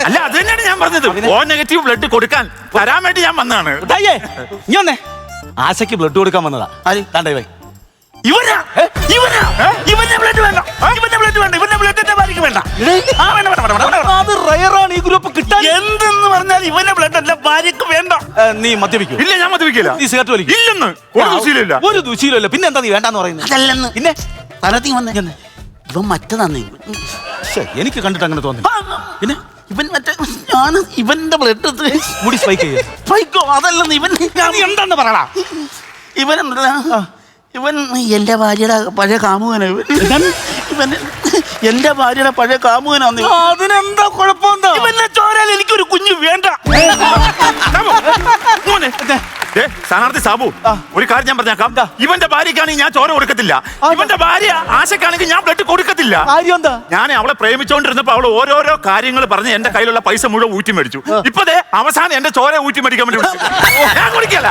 അല്ല അത് തന്നെയാണ് ഞാൻ പറഞ്ഞത്. ഓ നെഗറ്റീവ് ബ്ലഡ് കൊടുക്കാൻ തരാൻ വേണ്ടി ഞാൻ വന്നതാണ്. നീ വന്നേ. ആശയ്ക്ക് ബ്ലഡ് കൊടുക്കാൻ വന്നതാ. താണ്ടേ ഇവനാ ഇവനാ ഇവന്റെ ബ്ലഡ് വേണ്ട, ഇവന്റെ ബ്ലഡ് വേണ്ട, ഇവന്റെ ബ്ലഡ് എന്റെ ഭാര്യക്ക് വേണ്ട. അത് റയറാണ് ഈ ഗ്രൂപ്പ് കിട്ടാൻ. എന്തെന്ന് പറഞ്ഞാൽ ഇവന്റെ ബ്ലഡ് എന്റെ ഭാര്യക്ക് വേണ്ട. നീ മദ്യപിക്കൂ? ഇല്ല, ഞാൻ മദ്യപിക്കില്ല. നീ സിഗരറ്റ് വലിക്കും? ഇല്ലെന്ന് ഒരു ദൂഷ്യമില്ല. ഒരു ദൂഷ്യമില്ല. പിന്നെ എന്താ നീ വേണ്ടാന്ന് പറയുന്നത്? അതല്ലെന്ന് പിന്നെ തലത്തി വന്നേ. ഇവൻ മറ്റേതാന്ന് എനിക്ക് കണ്ടിട്ട് അങ്ങനെ തോന്നി. പിന്നെ ഇവൻ മറ്റേ ഞാൻ ഇവന്റെ ബ്ലഡ് മുടി സ്പൈക്കോ? അതല്ലെന്ന് ഇവൻ എന്താന്ന് പറയടാ. ഇവൻ എന്റെ ഭാര്യയുടെ പഴയ കാമുകനാ. ഇവൻ എന്റെ ഭാര്യയുടെ പഴയ കാമുകനാന്ന്. അതിനെന്താ കുഴപ്പമെന്താ? ഇവന്റെ ചോരാൽ എനിക്കൊരു കുഞ്ഞു വേണ്ട. സ്ഥാനാർത്ഥി സാബു, ഒരു കാര്യം ഞാൻ പറഞ്ഞേക്കാം. ഇവന്റെ ഭാര്യക്കാണെങ്കിൽ ഞാൻ ചോര കൊടുക്കത്തില്ല. ഇവന്റെ ഭാര്യ ആശക്കാണെങ്കിൽ ഞാൻ ബ്ലഡ് കൊടുക്കത്തില്ല. ഞാൻ അവളെ പ്രേമിച്ചോണ്ടിരുന്നപ്പോ അവള് ഓരോരോ കാര്യങ്ങൾ പറഞ്ഞ് എന്റെ കയ്യിലുള്ള പൈസ മുഴുവൻ ഊറ്റി മേടിച്ചു. ഇപ്പതേ അവസാനം എന്റെ ചോര ഊറ്റി മേടിക്കാൻ വേണ്ടി ഞാൻ കുടിക്കല.